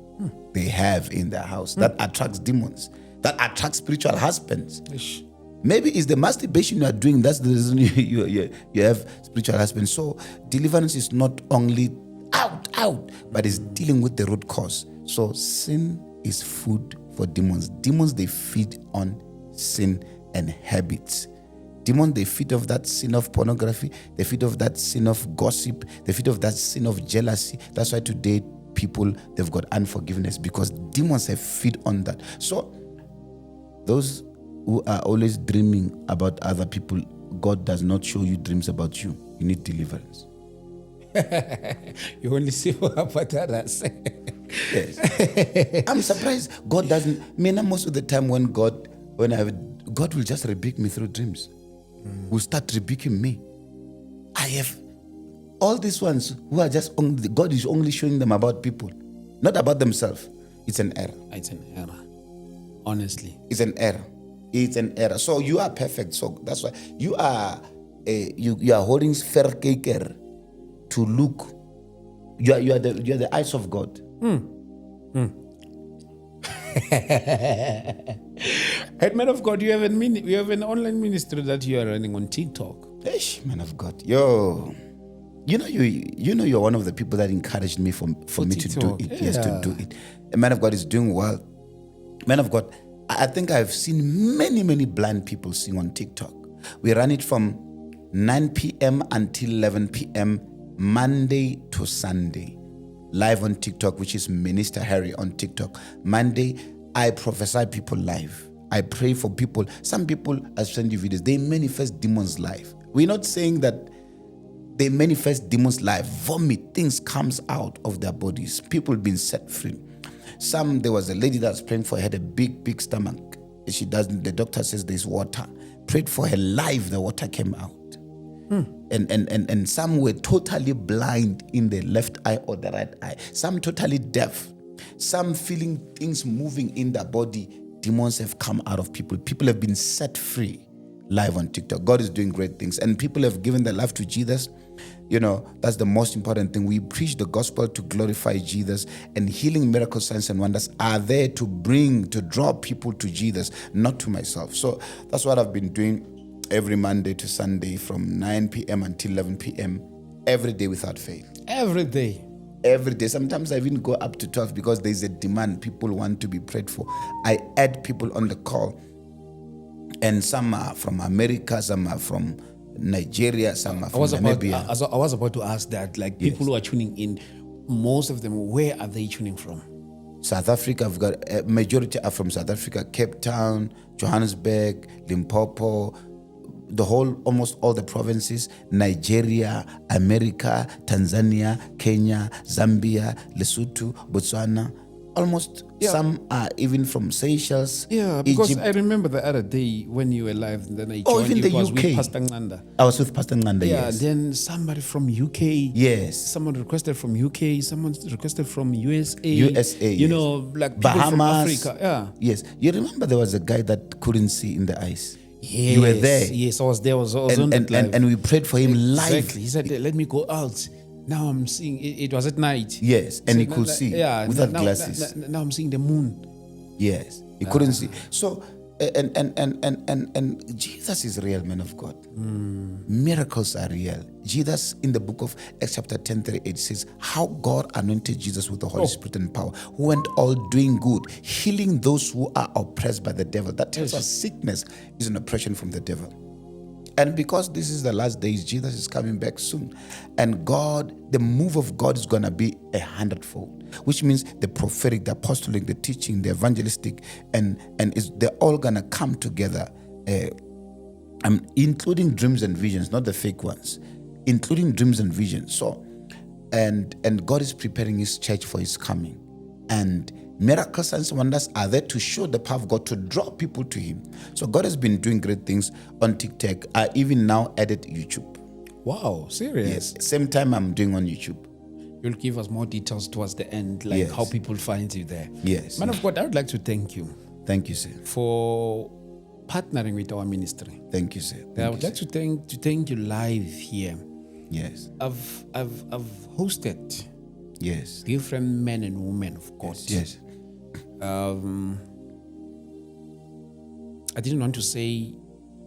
they have in their house that attracts demons, that attracts spiritual husbands. Maybe it's the masturbation you are doing. That's the reason you have spiritual husbands. So deliverance is not only out, but it's dealing with the root cause. So sin is food for demons. Demons, they feed on sin and habits. Demons, they feed off that sin of pornography. They feed off that sin of gossip. They feed off that sin of jealousy. That's why today people, they've got unforgiveness, because demons have feed on that. So those who are always dreaming about other people, God does not show you dreams about you. You need deliverance. You only see what others. Yes. I'm surprised God doesn't. Most of the time God will just rebuke me through dreams. Will start rebuking me. I have all these ones who are just God is only showing them about people, not about themselves. It's an error. It's an error. Honestly, it's an error. It's an error. So you are perfect. So that's why you are holding verkeker to look. You are the eyes of God. Hey, man of God, you have an online ministry that you are running on TikTok. Eish, man of God, yo, you know you're one of the people that encouraged me for me TikTok. To do it. Yeah. Yes, to do it. A man of God is doing well. Man of God, I think I've seen many blind people sing on TikTok. We run it from 9 p.m. until 11 p.m. Monday to Sunday. Live on TikTok, which is Minister Harry on TikTok. Monday, I prophesy people live. I pray for people. Some people, I send you videos, they manifest demons live. We're not saying that they manifest demons live. Vomit, things comes out of their bodies. People being set free. There was a lady that was praying for her, had a big stomach. The doctor says there's water. Prayed for her live, the water came out. And some were totally blind in the left eye or the right eye. Some totally deaf. Some feeling things moving in their body. Demons have come out of people. People have been set free live on TikTok. God is doing great things. And people have given their life to Jesus. That's the most important thing. We preach the gospel to glorify Jesus, and healing, miracles, signs, and wonders are there to draw people to Jesus, not to myself. So that's what I've been doing every Monday to Sunday from 9 p.m. until 11 p.m. every day without fail. Every day. Every day. Sometimes I even go up to 12 because there's a demand. People want to be prayed for. I add people on the call. And some are from America, some are from Nigeria, some are from Namibia. I was about to ask that, people who are tuning in, most of them, where are they tuning from? South Africa, I've got a majority are from South Africa, Cape Town, Johannesburg, Limpopo, almost all the provinces, Nigeria, America, Tanzania, Kenya, Zambia, Lesotho, Botswana. Almost some are even from Seychelles. Yeah, because Egypt. I remember the other day when you were live, and then I joined even you. the UK. With Pastor Nganda. I was with Pastor Nganda, yes. Then somebody from UK. Yes. Someone requested from UK. Someone requested from USA. USA, like Bahamas. From Africa. Yeah. Yes. You remember there was a guy that couldn't see in the eyes? Yes. You were there. Yes, I was there. I was on that live. And we prayed for him live. Exactly. He said, let me go out. Now I'm seeing, it was at night. Yes, and he could see without glasses. Now I'm seeing the moon. Yes, he couldn't see. So, and Jesus is real, man of God. Miracles are real. Jesus, in the book of Acts chapter 10:38 says, how God anointed Jesus with the Holy Spirit and power, who went all doing good, healing those who are oppressed by the devil. That tells us sickness is an oppression from the devil. And because this is the last days, Jesus is coming back soon. And God, the move of God is going to be 100-fold, which means the prophetic, the apostolic, the teaching, the evangelistic, and they're all going to come together, including dreams and visions, not the fake ones, including dreams and visions. So, and God is preparing his church for his coming. And miracles, signs, and wonders are there to show the power of God, to draw people to him. So God has been doing great things on TikTok. I even now added YouTube. Wow, serious? Yes, same time I'm doing on YouTube. You'll give us more details towards the end, like Yes. how people find you there. Yes. Man of God, I would like to thank you Thank you, sir. for partnering with our ministry. Thank you, sir. I would like to thank you live here. Yes. I've hosted Yes. different men and women of God. Yes. I didn't want to say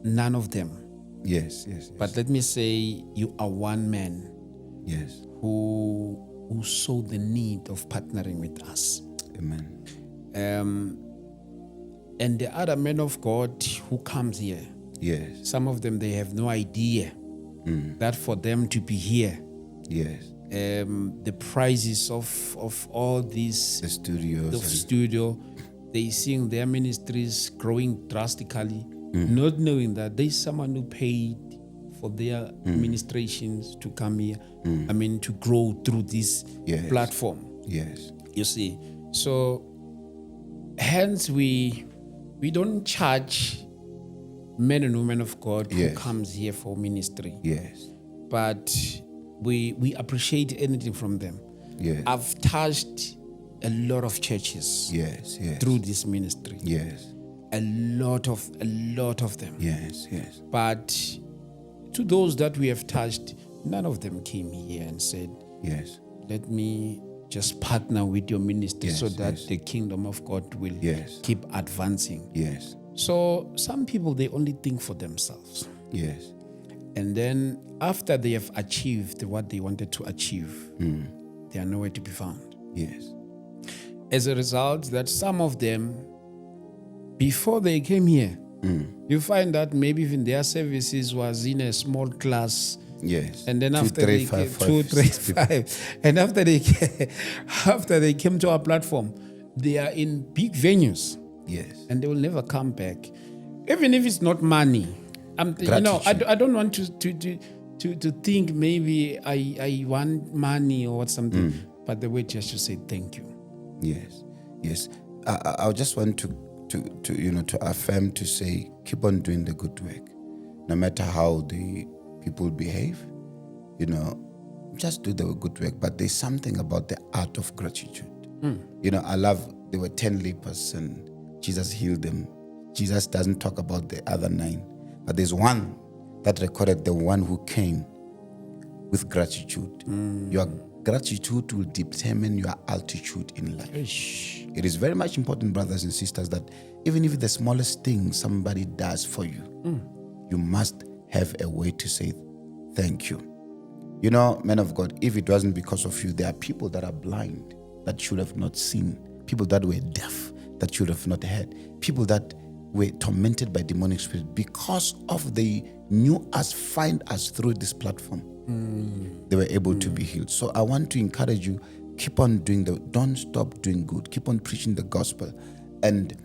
none of them, Yes. Yes. Yes. but let me say you are one man yes. who saw the need of partnering with us. Amen. And the other men of God who comes here, Yes. some of them, they have no idea that for them to be here, Yes. the prices of all these The studios. the studio, they seeing their ministries growing drastically, not knowing that there's someone who paid for their ministrations to come here. I mean, to grow through this Yes. platform. Yes. You see, so hence we don't charge men and women of God Yes. who comes here for ministry, Yes. but we appreciate anything from them. Yes. I've touched a lot of churches Yes. Yes. through this ministry, Yes. a lot of them. Yes. Yes. But to those that we have touched, none of them came here and said, Yes. let me just partner with your ministry Yes, so that yes. the kingdom of God will Yes. keep advancing. Yes. So some people, they only think for themselves. Yes. And then after they have achieved what they wanted to achieve, they are nowhere to be found. Yes. As a result, that some of them, before they came here, you find that maybe even their services was in a small class. Yes. And then 2, after 3, they 5, came, 5, 2, 3, 6 people. 5, and after they came to our platform, they are in big venues Yes. and they will never come back, even if it's not money. I don't want to think maybe I want money or something, but the way just to say thank you. Yes. Yes. I just want to affirm, to say, keep on doing the good work, no matter how the people behave. Just do the good work. But there's something about the art of gratitude. I love. There were 10 lepers and Jesus healed them. Jesus doesn't talk about the other 9, but there's one that recorded, the one who came with gratitude. Your gratitude will determine your altitude in life. It is very much important, brothers and sisters, that even if the smallest thing somebody does for you, you must have a way to say thank you. Men of God, if it wasn't because of you, there are people that are blind that should have not seen, people that were deaf that should have not heard, people that were tormented by demonic spirits because of they knew us, find us through this platform. They were able to be healed. So I want to encourage you, keep on doing don't stop doing good. Keep on preaching the gospel. And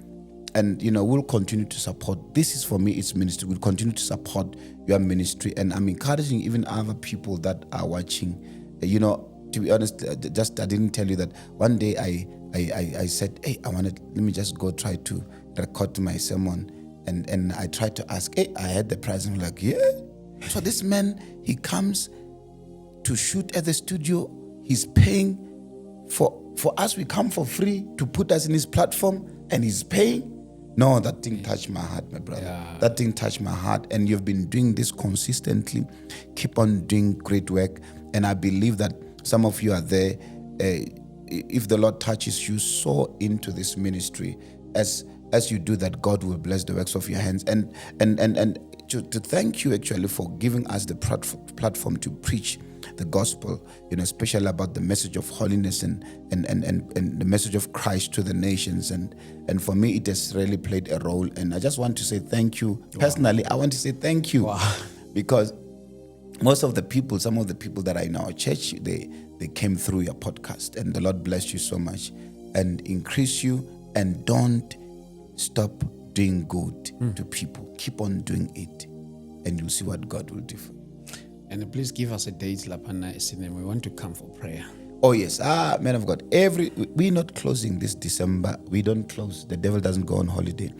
we'll continue to support. This is, for me, it's ministry. We'll continue to support your ministry. And I'm encouraging even other people that are watching. To be honest, I didn't tell you that one day I said, hey, let me just go try to record my sermon. And I tried to ask, hey, I had the prize. And I'm like, yeah. So this man, he comes to shoot at the studio. He's paying for us. We come for free to put us in his platform, and he's paying. No, that thing touched my heart, my brother. Yeah. That thing touched my heart. And you've been doing this consistently. Keep on doing great work. And I believe that some of you are there. If the Lord touches you, sow into this ministry. As you do that, God will bless the works of your hands. And to thank you actually for giving us the platform to preach the gospel, especially about the message of holiness and the message of Christ to the nations. And for me, it has really played a role. And I just want to say thank you. Personally, I want to say thank you. Because most of the people, some of the people that are in our church, they came through your podcast, and the Lord bless you so much and increase you, and don't stop doing good to people. Keep on doing it, and you'll see what God will do for you. And please give us a date, Lapana Esinem. We want to come for prayer. Oh yes, man of God. We're not closing this December. We don't close. The devil doesn't go on holiday.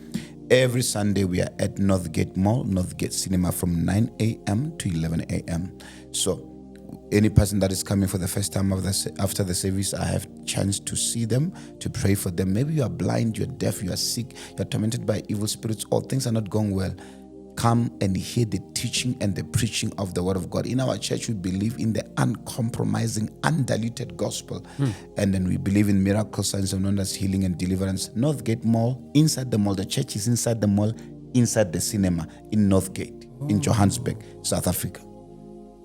Every Sunday we are at Northgate Mall, Northgate Cinema from 9 a.m. to 11 a.m. So any person that is coming for the first time after the service, I have chance to see them, to pray for them. Maybe you are blind, you're deaf, you are sick, you're tormented by evil spirits, or things are not going well. Come and hear the teaching and the preaching of the word of God. In our church, we believe in the uncompromising, undiluted gospel. And then we believe in miracles, signs and wonders, healing and deliverance. Northgate Mall, inside the mall. The church is inside the mall, inside the cinema in Northgate, in Johannesburg, South Africa.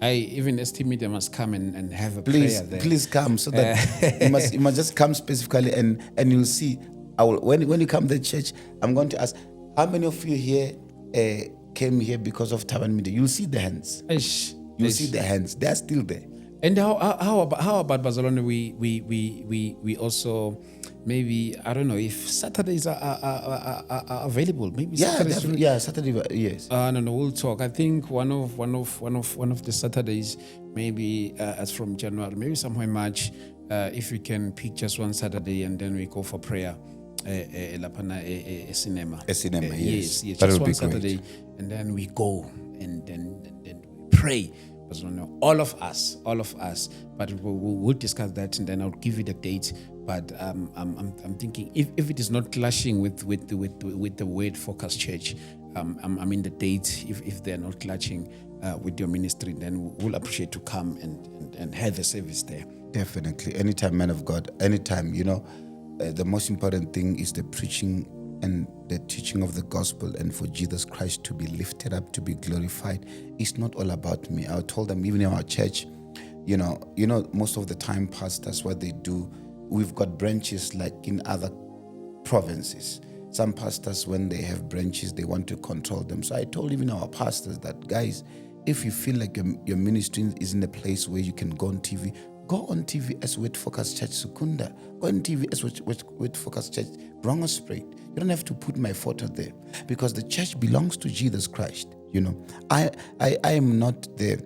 Even ST Media must come and have a Please, prayer there. please come, so that you must just come specifically, and you'll see. When you come to the church, I'm going to ask, how many of you here came here because of Taban Media? You'll see the hands. You'll see the hands. They're still there. And how about Barcelona? We also, maybe, I don't know if Saturdays are available. Maybe Saturdays. Saturday. Yes. No, we'll talk. I think one of the Saturdays, maybe as from January, maybe somewhere in March, if we can pick just one Saturday and then we go for prayer. A cinema. A cinema, yes. Yes, That just would one be Saturday, great. and then we go and then we pray. All of us. But we'll discuss that, and then I'll give you the date. But I'm thinking if it is not clashing with the Word Focus Church, I mean the date. If they're not clashing with your ministry, then we'll appreciate to come and have the service there. Definitely, anytime, man of God. Anytime, the most important thing is the preaching and the teaching of the gospel, and for Jesus Christ to be lifted up, to be glorified. It's not all about me. I told them, even in our church, most of the time pastors, what they do, we've got branches like in other provinces. Some pastors, when they have branches, they want to control them. So I told even our pastors that, guys, if you feel like your ministry is in a place where you can go on TV, go on TV as Word Focus Church Secunda. Go on TV as Word Focus Church Brongospruit. You don't have to put my photo there, because the church belongs to Jesus Christ. I am not the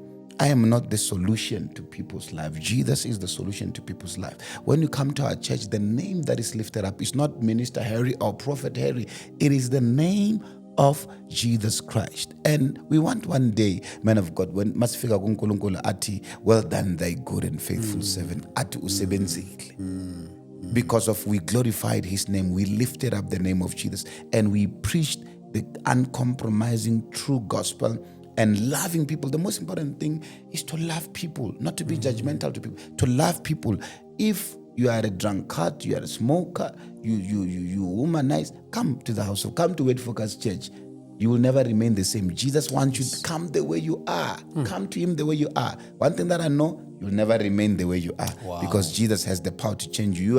solution to people's life. Jesus is the solution to people's life. When you come to our church, the name that is lifted up is not Minister Harry or Prophet Harry. It is the name of Jesus Christ. And we want one day, man of God, when masifika kuNkulunkulu ati, well done thy good and faithful servant, ati usebenzile. Because of we glorified his name, we lifted up the name of Jesus, and we preached the uncompromising true gospel and loving people. The most important thing is to love people, not to be judgmental to people, to love people. If you are a drunkard, you are a smoker, you womanize, come to the house of, come to Word Focus Church. You will never remain the same. Jesus wants you to come the way you are. Come to him the way you are. One thing that I know, you'll never remain the way you are, because Jesus has the power to change you.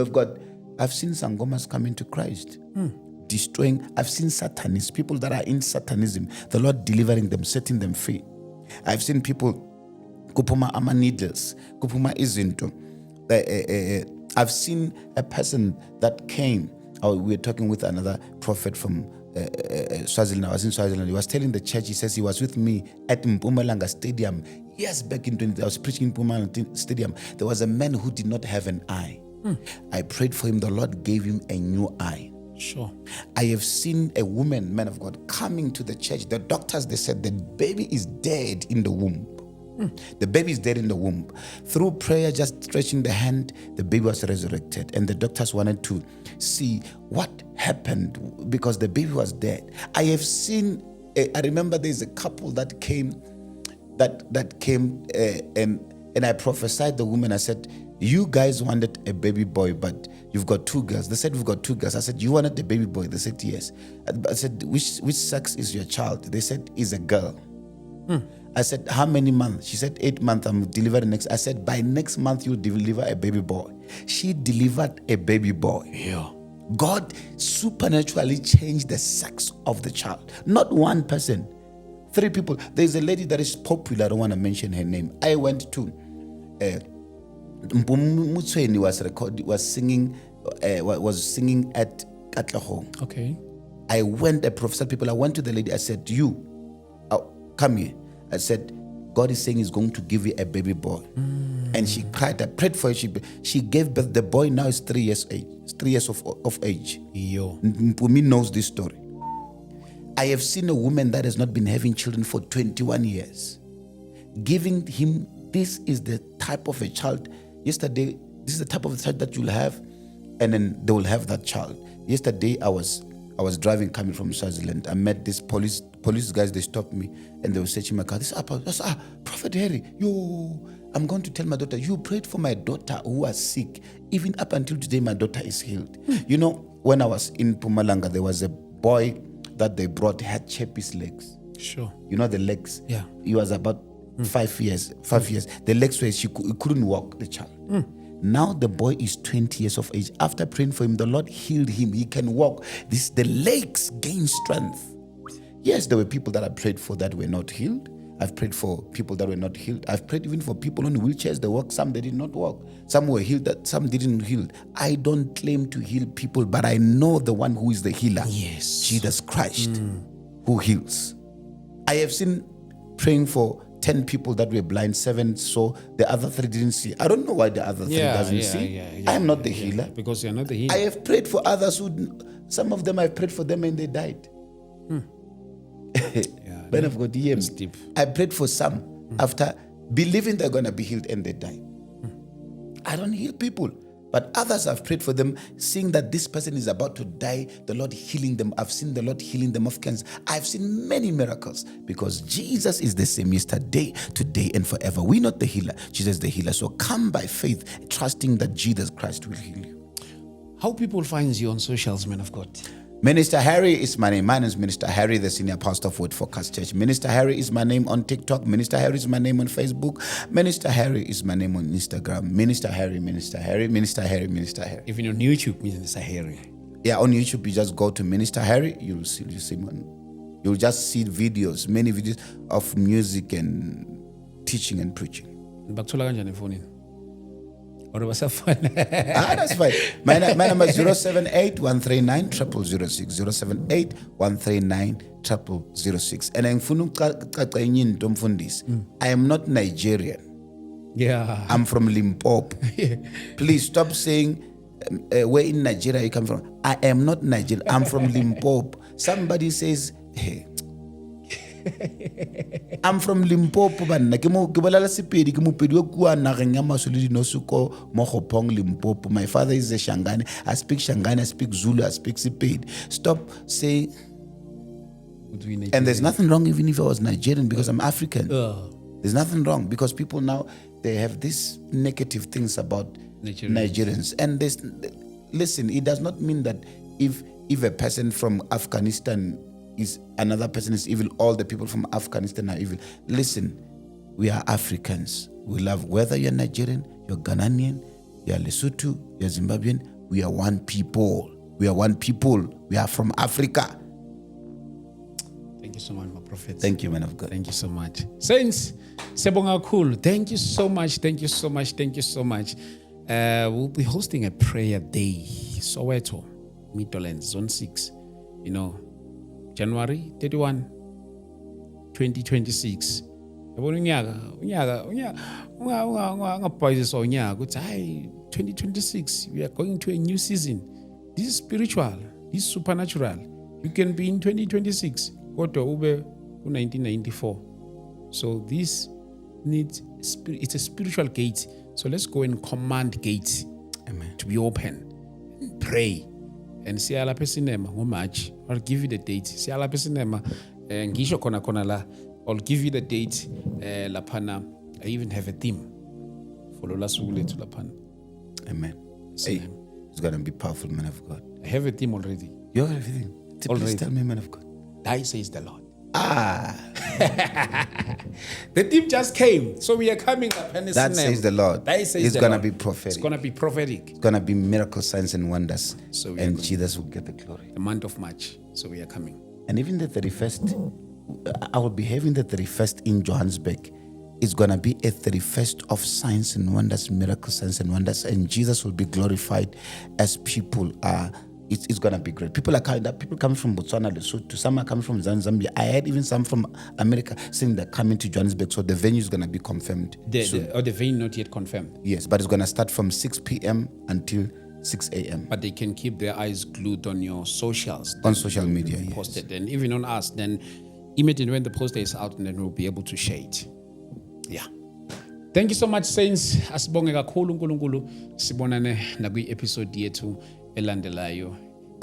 I've seen sangomas coming to Christ, destroying. I've seen satanists, people that are in satanism, the Lord delivering them, setting them free. I've seen people, kupuma ama needles, kupuma izinto. I've seen a person that came. We were talking with another prophet from Swaziland. I was in Swaziland. He was telling the church, he says he was with me at Mpumalanga Stadium. Yes, back in 20, I was preaching in Mpumalanga Stadium. There was a man who did not have an eye. I prayed for him. The Lord gave him a new eye. Sure. I have seen a woman, man of God, coming to the church. The doctors, they said the baby is dead in the womb. The baby is dead in the womb. Through prayer, just stretching the hand, the baby was resurrected. And the doctors wanted to see what happened, because the baby was dead. I have seen, I remember there's a couple that came, and I prophesied the woman. I said, you guys wanted a baby boy, but you've got two girls. They said, we've got two girls. I said, you wanted a baby boy? They said, yes. I said, which sex is your child? They said, is a girl. I said, how many months? She said, 8 months. I'm delivering next. I said, by next month, you'll deliver a baby boy. She delivered a baby boy. Yeah. God supernaturally changed the sex of the child. Not one person. 3 people. There's a lady that is popular. I don't want to mention her name. I went to Mutsweni was singing at Katlehong. Okay. I prophesied people. I went to the lady. I said, "You, come here." I said, "God is saying He's going to give you a baby boy," and she cried. I prayed for her. She gave birth. The boy now is 3 years age. 3 years of age. Yo. Mpumi knows this story. I have seen a woman that has not been having children for 21 years, giving him. This is the type of a child. Yesterday, this is the type of child that you'll have, and then they will have that child. Yesterday, I was driving coming from Swaziland. I met these police guys. They stopped me and they were searching my car. They said, Prophet Harry, I'm going to tell my daughter, you prayed for my daughter who was sick. Even up until today, my daughter is healed. You know, when I was in Mpumalanga, there was a boy that they brought, had Chepi's legs. Sure. You know the legs? Yeah. He was about 5 years. The legs were, he couldn't walk, the child. Now the boy is 20 years of age. After praying for him, the Lord healed him. He can walk. The legs gain strength. Yes, there were people that I prayed for that were not healed. I've prayed for people that were not healed. I've prayed even for people on wheelchairs. They walk, some they did not walk. Some were healed, some didn't heal. I don't claim to heal people, but I know the one who is the healer. Yes. Jesus Christ, who heals. I have seen praying for 10 people that were blind, 7 saw, the other 3 didn't see. I don't know why the other 3 doesn't see. I am not the healer. Because you're not the healer. I have prayed for others some of them I've prayed for them and they died. Ben of God, That's deep. I prayed for some after believing they're going to be healed and they died. I don't heal people. But others I've prayed for them, seeing that this person is about to die, the Lord healing them. I've seen the Lord healing them of cancer. I've seen many miracles because Jesus is the same yesterday, today, and forever. We're not the healer. Jesus is the healer. So come by faith, trusting that Jesus Christ will heal you. How people find you on socials, man of God? Minister Harry is my name. My name is Minister Harry, the senior pastor of Word Focus Church. Minister Harry is my name on TikTok. Minister Harry is my name on Facebook. Minister Harry is my name on Instagram. Minister Harry, Minister Harry, Minister Harry, Minister Harry. Even on YouTube, Minister Harry. Yeah, on YouTube, you just go to Minister Harry. You'll see you'll just see videos, many videos of music and teaching and preaching. That's fine. My number is 078-139-0006. 078-139-0006. And I am not Nigerian. Yeah. I'm from Limpopo. Please stop saying where in Nigeria you come from. I am not Nigerian. I'm from Limpopo. Somebody says, hey, I'm from Limpopo. My father is a Shangani. I speak Shangani, I speak Zulu, I speak Sepedi. Stop saying. And there's nothing wrong even if I was Nigerian because I'm African. There's nothing wrong because people now, they have these negative things about Nigerians. And listen, it does not mean that if a person from Afghanistan is another person is evil, all the people from Afghanistan are evil. Listen, we are Africans. We love, whether you're Nigerian, you're Ghanaian, you're Lesotho, you're Zimbabwean, we are one people. We are one people. We are from Africa. Thank you so much, my prophet. Thank you, man of God. Thank you so much. Saints, Sebonga Cool, thank you so much. Thank you so much. Thank you so much. We'll be hosting a prayer day. Soweto, Midlands, Zone 6. You know, January 31, 2026. Unyaka 2026, we are going to a new season. This is spiritual, this is supernatural. You can be in 2026, go to Ube 1994. So this needs, it's a spiritual gate. So let's go and command gates, amen, to be open. Pray. And see ala pesinema go March. I'll give you the date. See ala pesinema ngisho kona la. I'll give you the date. Lapana. I even have a theme. Follow last week to lapana. Amen. Hey, it's gonna be powerful, man of God. I have a theme already. You have everything. Please tell me, man of God. Thy says the Lord. The team just came, so we are coming up. And that says the Lord. It's going to be prophetic. It's going to be prophetic. It's going to be miracle signs and wonders. So and Jesus will get the glory. The month of March, so we are coming. And even the 31st, I will be having the 31st in Johannesburg. It's going to be a 31st of signs and wonders, miracles, signs and wonders, and Jesus will be glorified as people are. It's going to be great. People coming from Botswana, Lesotho, some are coming from Zambia. I had even some from America saying they're coming to Johannesburg, so the venue is going to be confirmed. The venue not yet confirmed? Yes, but it's going to start from 6 p.m. until 6 a.m. But they can keep their eyes glued on your socials. On social media, posted, and even on us. Then immediately when the poster is out, and then we'll be able to share it. Yeah. Thank you so much, saints. Asibonge kakhulu uNkulunkulu. Sibonane nakwi episode yethu elandelayo.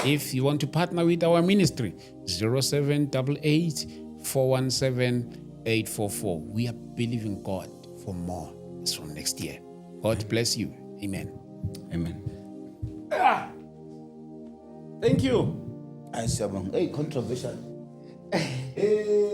If you want to partner with our ministry, 0788 417 844. We are believing God for more. It's from next year. God bless you. Amen. Amen. Thank you. Hey, controversial. Hey.